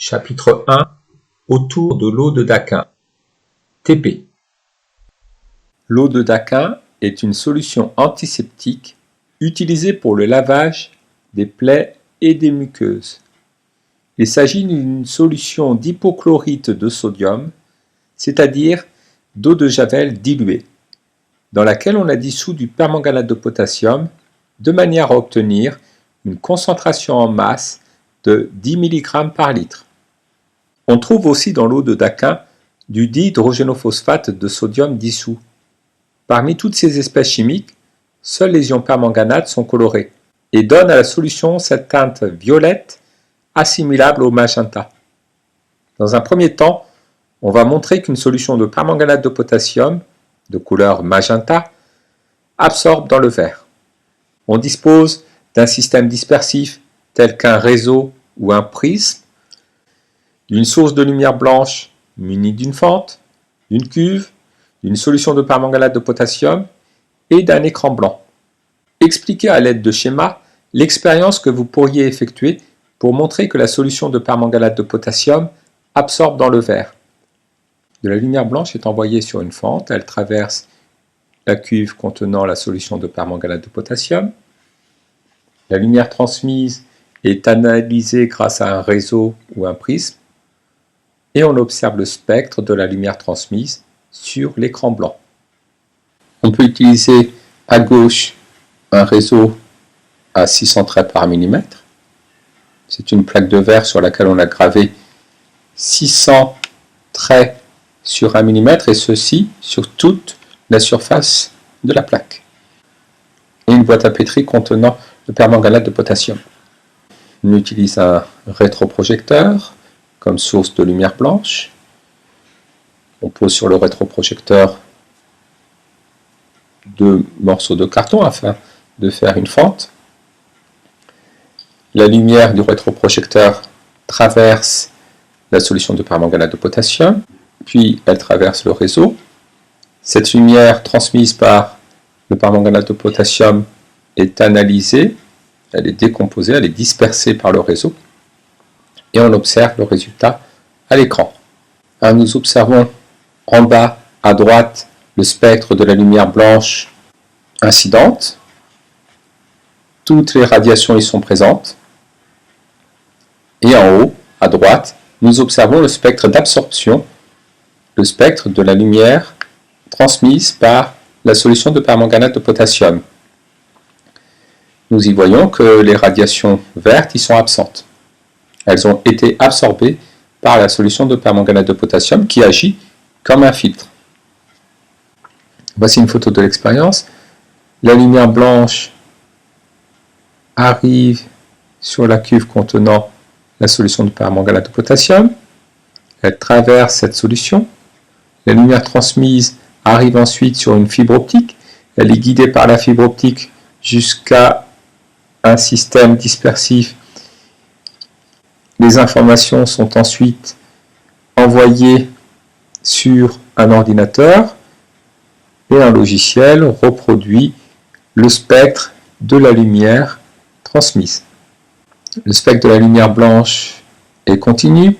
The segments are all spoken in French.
Chapitre 1 Autour de l'eau de Daquin. TP. L'eau de Daquin est une solution antiseptique utilisée pour le lavage des plaies et des muqueuses. Il s'agit d'une solution d'hypochlorite de sodium, c'est-à-dire d'eau de javel diluée, dans laquelle on a dissous du permanganate de potassium de manière à obtenir une concentration en masse de 10 mg par litre. On trouve aussi dans l'eau de Daquin du dihydrogénophosphate de sodium dissous. Parmi toutes ces espèces chimiques, seuls les ions permanganate sont colorés et donnent à la solution cette teinte violette assimilable au magenta. Dans un premier temps, on va montrer qu'une solution de permanganate de potassium de couleur magenta absorbe dans le verre. On dispose d'un système dispersif tel qu'un réseau ou un prisme, d'une source de lumière blanche munie d'une fente, d'une cuve, d'une solution de permanganate de potassium et d'un écran blanc. Expliquez à l'aide de schémas l'expérience que vous pourriez effectuer pour montrer que la solution de permanganate de potassium absorbe dans le verre. De la lumière blanche est envoyée sur une fente, elle traverse la cuve contenant la solution de permanganate de potassium. La lumière transmise est analysée grâce à un réseau ou un prisme et on observe le spectre de la lumière transmise sur l'écran blanc. On peut utiliser à gauche un réseau à 600 traits par millimètre. C'est une plaque de verre sur laquelle on a gravé 600 traits sur 1 mm et ceci sur toute la surface de la plaque. Et une boîte à pétri contenant le permanganate de potassium. On utilise un rétroprojecteur comme source de lumière blanche. On pose sur le rétroprojecteur 2 morceaux de carton afin de faire une fente. La lumière du rétroprojecteur traverse la solution de permanganate de potassium, puis elle traverse le réseau. Cette lumière transmise par le permanganate de potassium est analysée, elle est décomposée, elle est dispersée par le réseau et on observe le résultat à l'écran. Nous observons en bas à droite le spectre de la lumière blanche incidente. Toutes les radiations y sont présentes. Et en haut, à droite, nous observons le spectre d'absorption, le spectre de la lumière transmise par la solution de permanganate de potassium. Nous y voyons que les radiations vertes y sont absentes. Elles ont été absorbées par la solution de permanganate de potassium qui agit comme un filtre. Voici une photo de l'expérience. La lumière blanche arrive sur la cuve contenant la solution de permanganate de potassium. Elle traverse cette solution. La lumière transmise arrive ensuite sur une fibre optique. Elle est guidée par la fibre optique jusqu'à un système dispersif. Les informations sont ensuite envoyées sur un ordinateur et un logiciel reproduit le spectre de la lumière transmise. Le spectre de la lumière blanche est continu.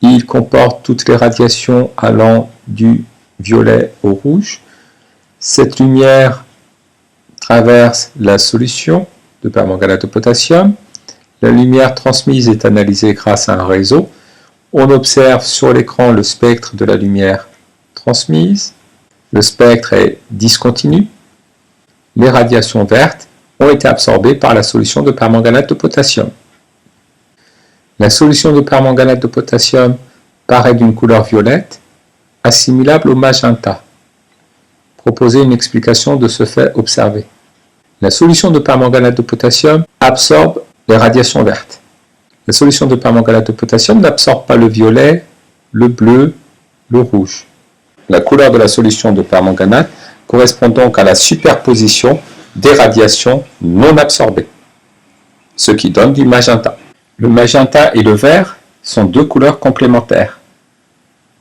Il comporte toutes les radiations allant du violet au rouge. Cette lumière traverse la solution de permanganate de potassium. La lumière transmise est analysée grâce à un réseau. On observe sur l'écran le spectre de la lumière transmise. Le spectre est discontinu. Les radiations vertes ont été absorbées par la solution de permanganate de potassium. La solution de permanganate de potassium paraît d'une couleur violette, assimilable au magenta. Proposez une explication de ce fait observé. La solution de permanganate de potassium absorbe les radiations vertes. La solution de permanganate de potassium n'absorbe pas le violet, le bleu, le rouge. La couleur de la solution de permanganate correspond donc à la superposition des radiations non absorbées, ce qui donne du magenta. Le magenta et le vert sont deux couleurs complémentaires.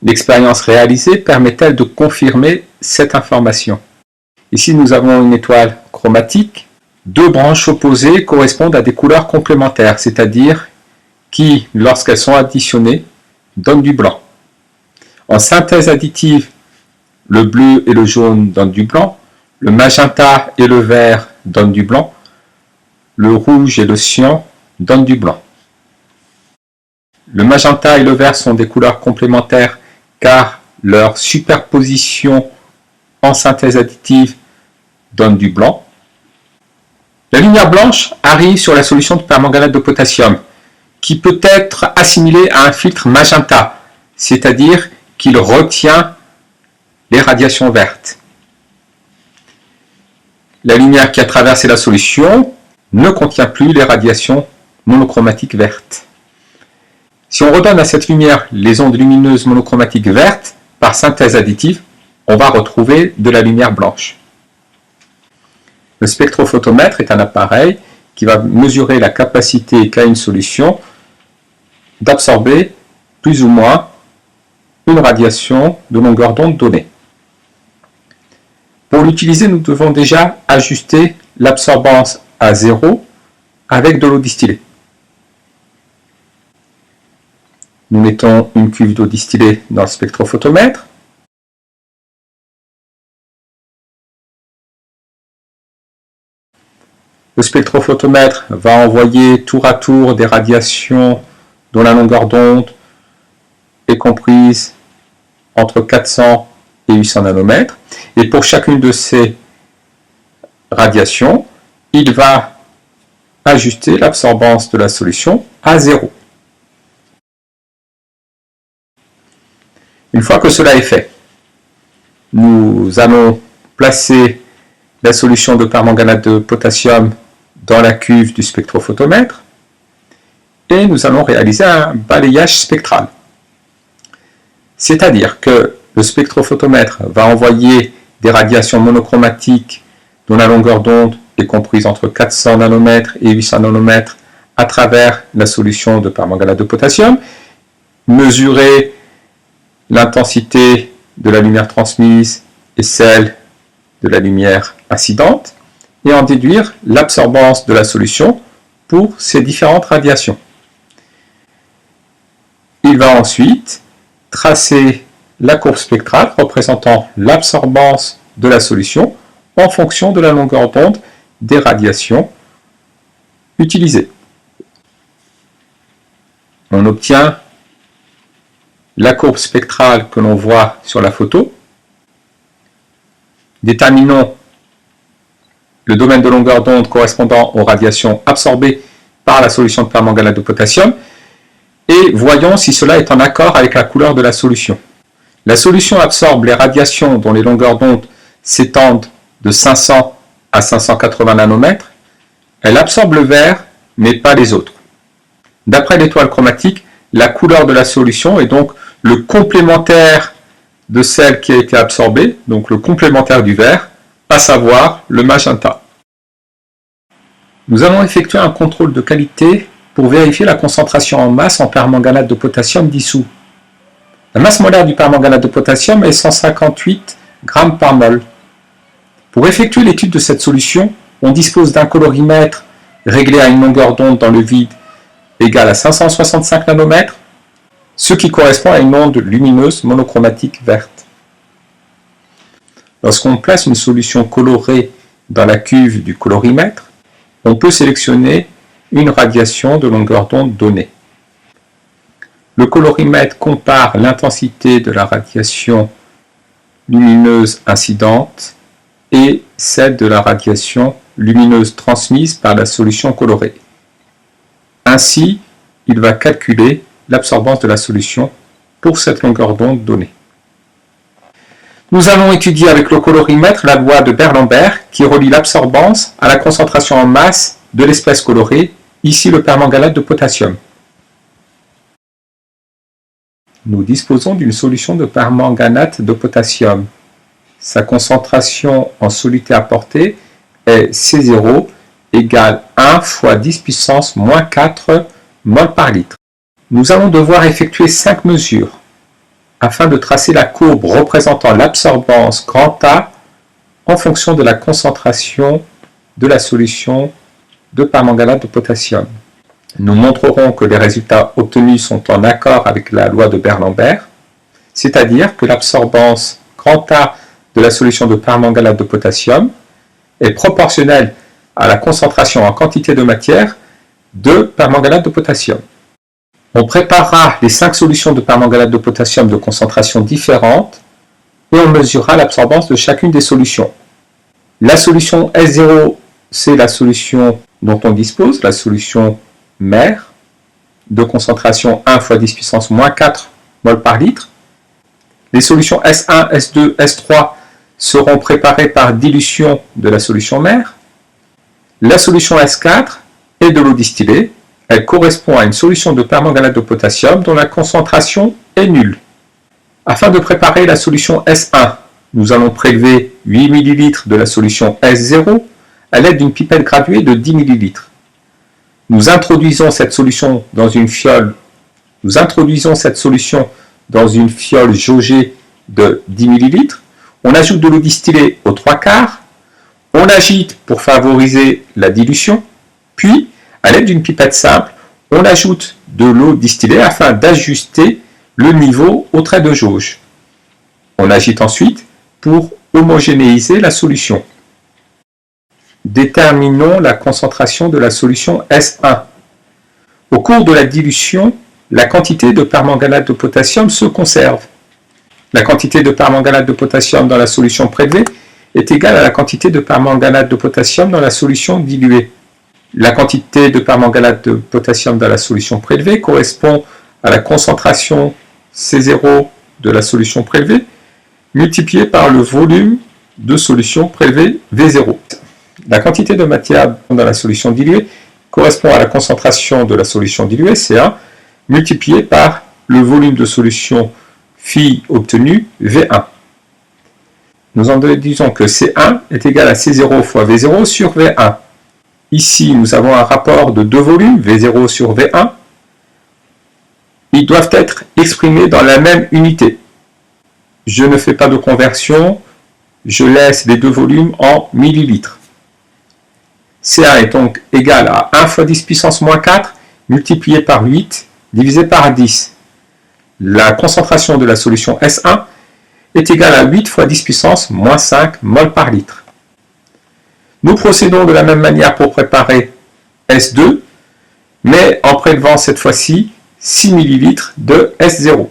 L'expérience réalisée permet-elle de confirmer cette information? Ici, nous avons une étoile chromatique. Deux branches opposées correspondent à des couleurs complémentaires, c'est-à-dire qui, lorsqu'elles sont additionnées, donnent du blanc. En synthèse additive, le bleu et le jaune donnent du blanc, le magenta et le vert donnent du blanc, le rouge et le cyan donnent du blanc. Le magenta et le vert sont des couleurs complémentaires car leur superposition en synthèse additive donne du blanc. La lumière blanche arrive sur la solution de permanganate de potassium qui peut être assimilée à un filtre magenta, c'est-à-dire qu'il retient les radiations vertes. La lumière qui a traversé la solution ne contient plus les radiations monochromatiques vertes. Si on redonne à cette lumière les ondes lumineuses monochromatiques vertes, par synthèse additive, on va retrouver de la lumière blanche. Le spectrophotomètre est un appareil qui va mesurer la capacité qu'a une solution d'absorber plus ou moins une radiation de longueur d'onde donnée. Pour l'utiliser, nous devons déjà ajuster l'absorbance à 0 avec de l'eau distillée. Nous mettons une cuve d'eau distillée dans le spectrophotomètre. Le spectrophotomètre va envoyer tour à tour des radiations dont la longueur d'onde est comprise entre 400 et 800 nanomètres. Et pour chacune de ces radiations, il va ajuster l'absorbance de la solution à 0. Une fois que cela est fait, nous allons placer la solution de permanganate de potassium dans la cuve du spectrophotomètre et nous allons réaliser un balayage spectral. C'est-à-dire que le spectrophotomètre va envoyer des radiations monochromatiques dont la longueur d'onde est comprise entre 400 nanomètres et 800 nanomètres à travers la solution de permanganate de potassium, mesurer l'intensité de la lumière transmise et celle de la lumière incidente, et en déduire l'absorbance de la solution pour ces différentes radiations. Il va ensuite tracer la courbe spectrale représentant l'absorbance de la solution en fonction de la longueur d'onde des radiations utilisées. On obtient la courbe spectrale que l'on voit sur la photo. Déterminons le domaine de longueur d'onde correspondant aux radiations absorbées par la solution de permanganate de potassium et voyons si cela est en accord avec la couleur de la solution. La solution absorbe les radiations dont les longueurs d'onde s'étendent de 500 à 580 nanomètres. Elle absorbe le vert, mais pas les autres. D'après l'étoile chromatique, la couleur de la solution est donc le complémentaire de celle qui a été absorbée, donc le complémentaire du vert, à savoir le magenta. Nous allons effectuer un contrôle de qualité pour vérifier la concentration en masse en permanganate de potassium dissous. La masse molaire du permanganate de potassium est 158 g par mol. Pour effectuer l'étude de cette solution, on dispose d'un colorimètre réglé à une longueur d'onde dans le vide égale à 565 nanomètres, ce qui correspond à une onde lumineuse monochromatique verte. Lorsqu'on place une solution colorée dans la cuve du colorimètre, on peut sélectionner une radiation de longueur d'onde donnée. Le colorimètre compare l'intensité de la radiation lumineuse incidente et celle de la radiation lumineuse transmise par la solution colorée. Ainsi, il va calculer l'absorbance de la solution pour cette longueur d'onde donnée. Nous allons étudier avec le colorimètre la loi de Beer-Lambert qui relie l'absorbance à la concentration en masse de l'espèce colorée, ici le permanganate de potassium. Nous disposons d'une solution de permanganate de potassium. Sa concentration en soluté apportée est C0 égale 1 fois 10 puissance moins 4 mol par litre. Nous allons devoir effectuer 5 mesures afin de tracer la courbe représentant l'absorbance grand A en fonction de la concentration de la solution de permanganate de potassium. Nous montrerons que les résultats obtenus sont en accord avec la loi de Beer-Lambert, c'est-à-dire que l'absorbance grand A de la solution de permanganate de potassium est proportionnelle à la concentration en quantité de matière de permanganate de potassium. On préparera les 5 solutions de permanganate de potassium de concentration différentes et on mesurera l'absorbance de chacune des solutions. La solution S0, c'est la solution dont on dispose, la solution mère, de concentration 1 fois 10 puissance moins 4 mol par litre. Les solutions S1, S2, S3 seront préparées par dilution de la solution mère. La solution S4 est de l'eau distillée. Elle correspond à une solution de permanganate de potassium dont la concentration est nulle. Afin de préparer la solution S1, nous allons prélever 8 ml de la solution S0 à l'aide d'une pipette graduée de 10 ml. Nous introduisons cette solution dans une fiole. Jaugée de 10 ml. On ajoute de l'eau distillée aux 3/4. On agite pour favoriser la dilution. Puis, à l'aide d'une pipette simple, on ajoute de l'eau distillée afin d'ajuster le niveau au trait de jauge. On agite ensuite pour homogénéiser la solution. Déterminons la concentration de la solution S1. Au cours de la dilution, la quantité de permanganate de potassium se conserve. La quantité de permanganate de potassium dans la solution prélevée est égale à la quantité de permanganate de potassium dans la solution diluée. La quantité de permanganate de potassium dans la solution prélevée correspond à la concentration C0 de la solution prélevée multipliée par le volume de solution prélevée V0. La quantité de matière dans la solution diluée correspond à la concentration de la solution diluée, C1, multipliée par le volume de solution phi obtenu, V1. Nous en déduisons que C1 est égal à C0 fois V0 sur V1. Ici, nous avons un rapport de deux volumes, V0 sur V1. Ils doivent être exprimés dans la même unité. Je ne fais pas de conversion, je laisse les deux volumes en millilitres. C1 est donc égal à 1 fois 10 puissance moins 4 multiplié par 8 divisé par 10. La concentration de la solution S1 est égale à 8 fois 10 puissance moins 5 mol par litre. Nous procédons de la même manière pour préparer S2, mais en prélevant cette fois-ci 6 ml de S0.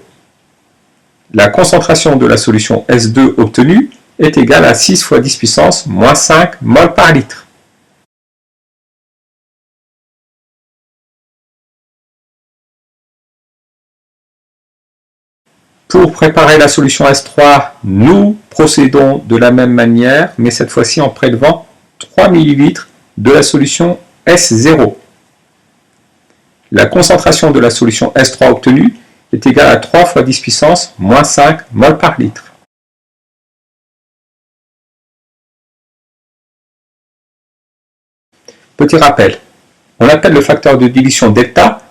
La concentration de la solution S2 obtenue est égale à 6 fois 10 puissance moins 5 mol par litre. Pour préparer la solution S3, nous procédons de la même manière, mais cette fois-ci en prélevant 3 ml de la solution S0. La concentration de la solution S3 obtenue est égale à 3 fois 10 puissance moins 5 mol par litre. Petit rappel, on appelle le facteur de dilution delta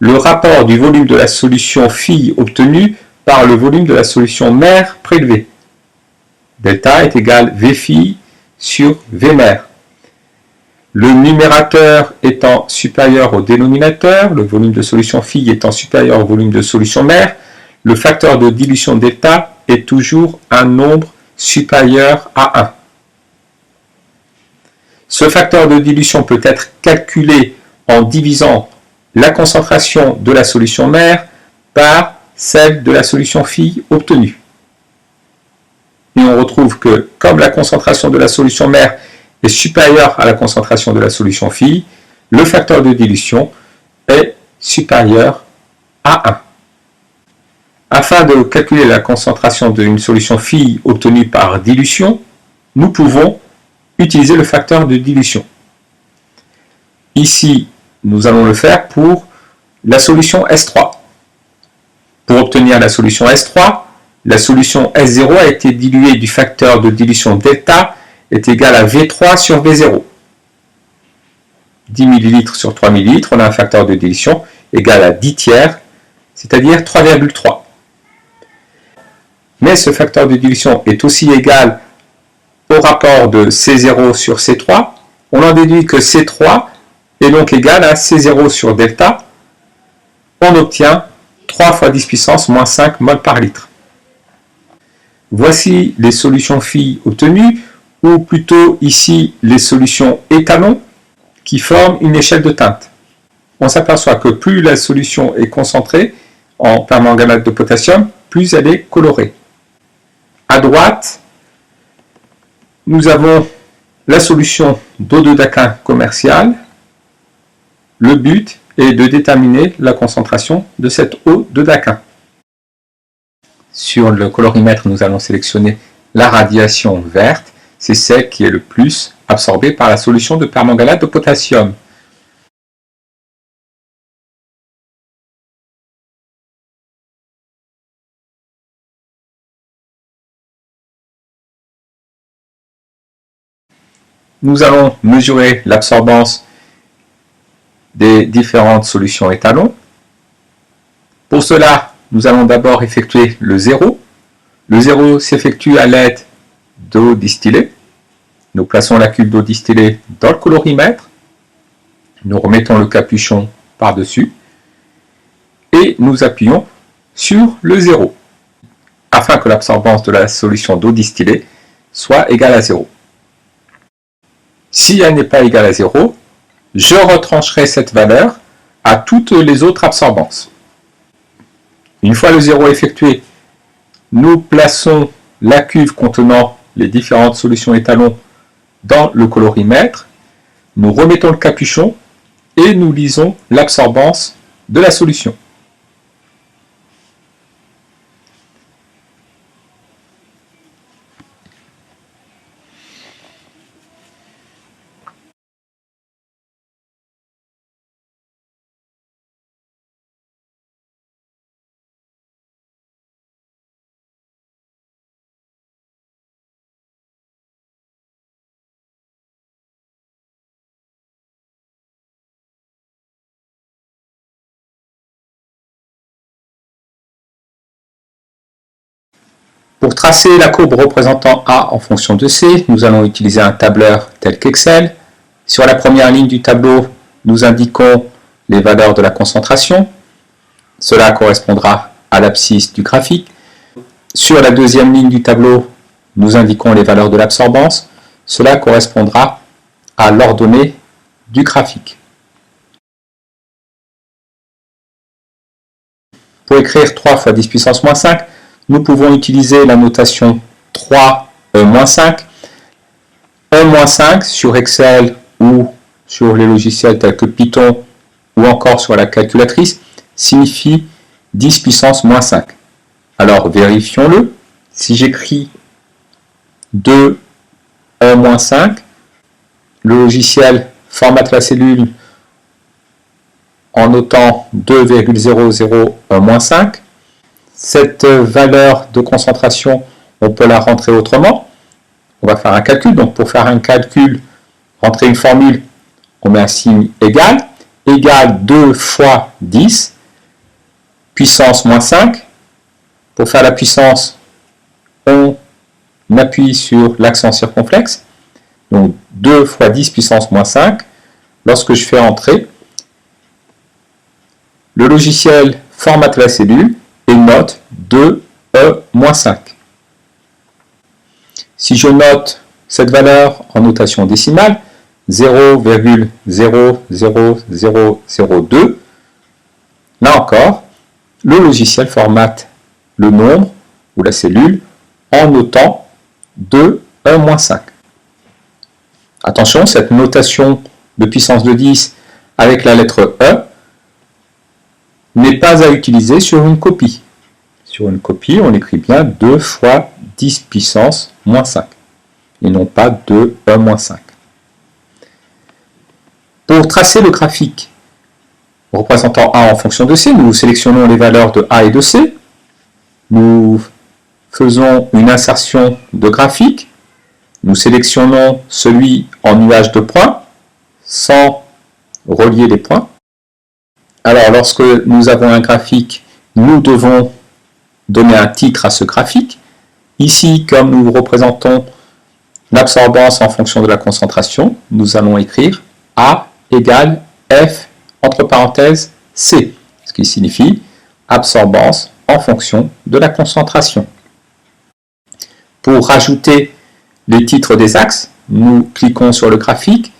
le rapport du volume de la solution phi obtenue par le volume de la solution mère prélevée. Delta est égal V phi sur V mère. Le numérateur étant supérieur au dénominateur, le volume de solution phi étant supérieur au volume de solution mère, le facteur de dilution delta est toujours un nombre supérieur à 1. Ce facteur de dilution peut être calculé en divisant la concentration de la solution mère par celle de la solution phi obtenue. Et on retrouve que comme la concentration de la solution mère est supérieure à la concentration de la solution phi, le facteur de dilution est supérieur à 1. Afin de calculer la concentration d'une solution phi obtenue par dilution, nous pouvons utiliser le facteur de dilution. Ici, nous allons le faire pour la solution S3. Pour obtenir la solution S3, la solution S0 a été diluée du facteur de dilution delta est égal à V3 sur V0. 10 ml sur 3 ml, on a un facteur de dilution égal à 10 tiers, c'est-à-dire 3,3. Mais ce facteur de dilution est aussi égal au rapport de C0 sur C3. On en déduit que C3 est donc égal à C0 sur delta. On obtient 3 fois 10 puissance moins 5 mol par litre. Voici les solutions phi obtenues, ou plutôt ici les solutions étalons qui forment une échelle de teinte. On s'aperçoit que plus la solution est concentrée en permanganate de potassium, plus elle est colorée. À droite, nous avons la solution d'eau de Daquin commerciale. Le but est de déterminer la concentration de cette eau de Daquin. Sur le colorimètre, nous allons sélectionner la radiation verte. C'est celle qui est le plus absorbée par la solution de permanganate de potassium. Nous allons mesurer l'absorbance des différentes solutions étalons. Pour cela, nous allons d'abord effectuer le zéro. Le zéro s'effectue à l'aide d'eau distillée. Nous plaçons la cuve d'eau distillée dans le colorimètre. Nous remettons le capuchon par-dessus. Et nous appuyons sur le zéro, afin que l'absorbance de la solution d'eau distillée soit égale à 0. Si elle n'est pas égale à 0, je retrancherai cette valeur à toutes les autres absorbances. Une fois le 0 effectué, nous plaçons la cuve contenant les différentes solutions étalons dans le colorimètre, nous remettons le capuchon et nous lisons l'absorbance de la solution. Pour tracer la courbe représentant A en fonction de C, nous allons utiliser un tableur tel qu'Excel. Sur la première ligne du tableau, nous indiquons les valeurs de la concentration. Cela correspondra à l'abscisse du graphique. Sur la deuxième ligne du tableau, nous indiquons les valeurs de l'absorbance. Cela correspondra à l'ordonnée du graphique. Pour écrire 3 fois 10 puissance moins 5, nous pouvons utiliser la notation 3-5. 1-5 sur Excel ou sur les logiciels tels que Python ou encore sur la calculatrice signifie 10 puissance moins 5. Alors vérifions-le. Si j'écris 2-1-5, le logiciel formate la cellule en notant 2,00-5. Cette valeur de concentration, on peut la rentrer autrement. On va faire un calcul. Donc pour faire un calcul, rentrer une formule, on met un signe égal. Égal 2 fois 10, puissance moins 5. Pour faire la puissance, on appuie sur l'accent circonflexe. Donc 2 fois 10 puissance moins 5. Lorsque je fais entrer, le logiciel formate la cellule et note 2E-5. Si je note cette valeur en notation décimale, 0,00002, là encore, le logiciel formate le nombre ou la cellule en notant 2E-5. Attention, cette notation de puissance de 10 avec la lettre E n'est pas à utiliser sur une copie. Sur une copie, on écrit bien 2 fois 10 puissance moins 5 et non pas 2E-5. Pour tracer le graphique représentant A en fonction de C, nous sélectionnons les valeurs de A et de C. Nous faisons une insertion de graphique. Nous sélectionnons celui en nuage de points sans relier les points. Alors, lorsque nous avons un graphique, nous devons donner un titre à ce graphique. Ici, comme nous représentons l'absorbance en fonction de la concentration, nous allons écrire A égale F entre parenthèses C, ce qui signifie absorbance en fonction de la concentration. Pour rajouter les titres des axes, nous cliquons sur le graphique.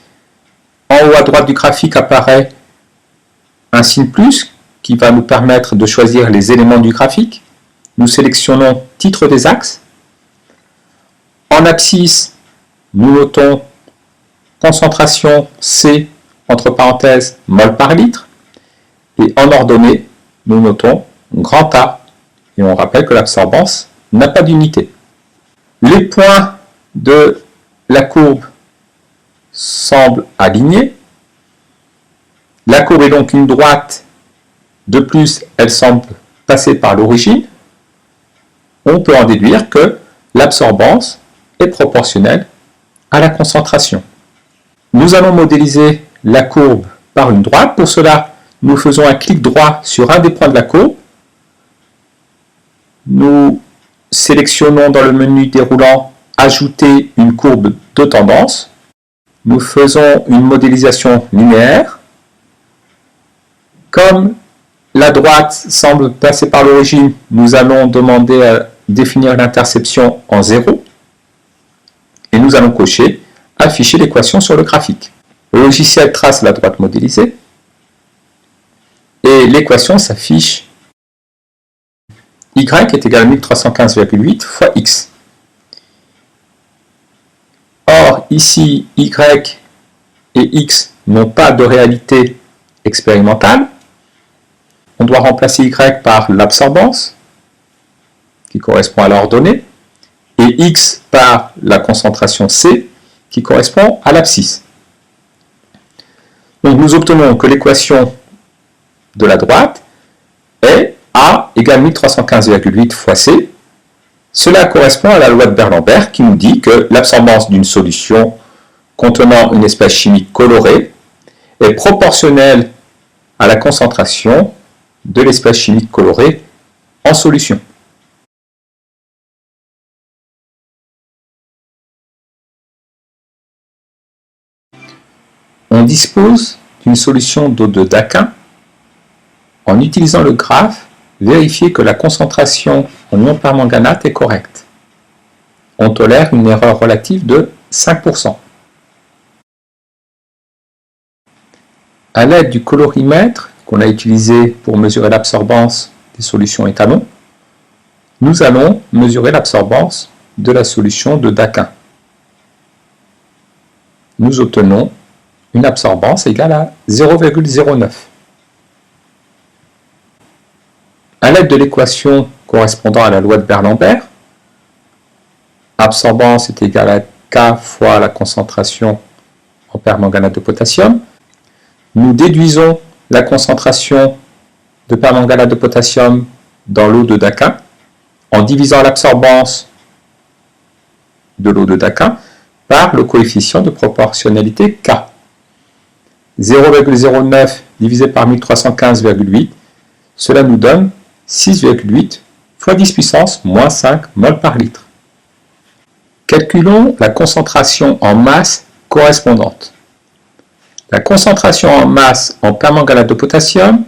En haut à droite du graphique apparaît un signe plus qui va nous permettre de choisir les éléments du graphique. Nous sélectionnons titre des axes. En abscisse, nous notons concentration C entre parenthèses mol par litre. Et en ordonnée, nous notons grand A. Et on rappelle que l'absorbance n'a pas d'unité. Les points de la courbe semblent alignés. La courbe est donc une droite. De plus, elle semble passer par l'origine. On peut en déduire que l'absorbance est proportionnelle à la concentration. Nous allons modéliser la courbe par une droite. Pour cela, nous faisons un clic droit sur un des points de la courbe. Nous sélectionnons dans le menu déroulant « Ajouter une courbe de tendance ». Nous faisons une modélisation linéaire. Comme la droite semble passer par l'origine, nous allons demander à définir l'interception en 0. Et nous allons cocher « Afficher l'équation sur le graphique ». Le logiciel trace la droite modélisée. Et l'équation s'affiche y est égal à 1315,8 fois x. Or, ici, y et x n'ont pas de réalité expérimentale. On doit remplacer y par l'absorbance, qui correspond à l'ordonnée, et x par la concentration C, qui correspond à l'abscisse. Donc nous obtenons que l'équation de la droite est A égale 1315,8 fois C. Cela correspond à la loi de Beer-Lambert qui nous dit que l'absorbance d'une solution contenant une espèce chimique colorée est proportionnelle à la concentration de l'espèce chimique colorée en solution. On dispose d'une solution d'eau de Daquin. En utilisant le graphe, vérifiez que la concentration en ion permanganate est correcte. On tolère une erreur relative de 5%. À l'aide du colorimètre qu'on a utilisé pour mesurer l'absorbance des solutions étalons, nous allons mesurer l'absorbance de la solution de Daquin. Nous obtenons une absorbance égale à 0,09. À l'aide de l'équation correspondant à la loi de Beer-Lambert, absorbance est égale à K fois la concentration en permanganate de potassium. Nous déduisons la concentration de permanganate de potassium dans l'eau de Daquin en divisant l'absorbance de l'eau de Daquin par le coefficient de proportionnalité K. 0,09 divisé par 1315,8, cela nous donne 6,8 fois 10 puissance moins 5 mol par litre. Calculons la concentration en masse correspondante. La concentration en masse en permanganate de potassium,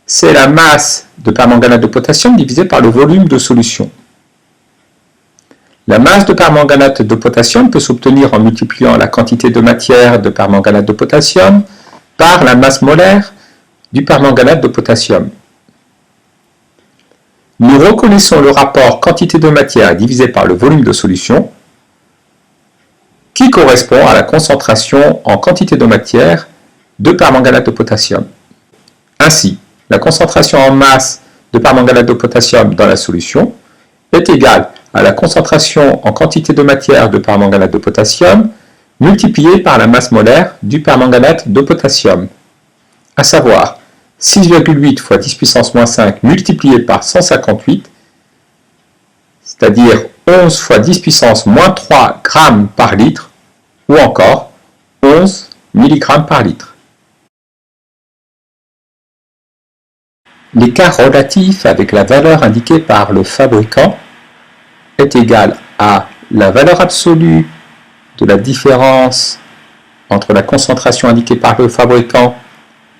c'est la masse de permanganate de potassium divisée par le volume de solution. La masse de permanganate de potassium peut s'obtenir en multipliant la quantité de matière de permanganate de potassium par la masse molaire du permanganate de potassium. Nous reconnaissons le rapport quantité de matière divisé par le volume de solution qui correspond à la concentration en quantité de matière de permanganate de potassium. Ainsi, la concentration en masse de permanganate de potassium dans la solution est égale à la concentration en quantité de matière de permanganate de potassium multipliée par la masse molaire du permanganate de potassium, à savoir 6,8 fois 10 puissance moins 5 multiplié par 158, c'est-à-dire 11 fois 10 puissance moins 3 grammes par litre, ou encore 11 mg par litre. L'écart relatif avec la valeur indiquée par le fabricant est égal à la valeur absolue de la différence entre la concentration indiquée par le fabricant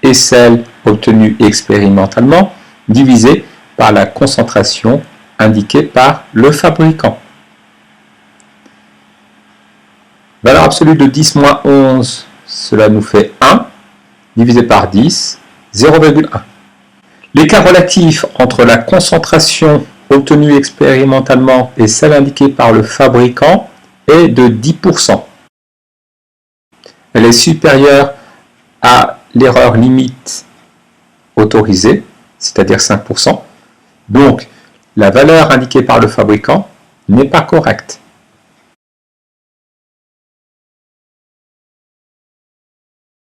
et celle obtenue expérimentalement divisée par la concentration indiquée par le fabricant. Valeur absolue de 10 moins 11, cela nous fait 1, divisé par 10, 0,1. L'écart relatif entre la concentration obtenue expérimentalement et celle indiquée par le fabricant est de 10%. Elle est supérieure à l'erreur limite autorisée, c'est-à-dire 5%. Donc, la valeur indiquée par le fabricant n'est pas correcte.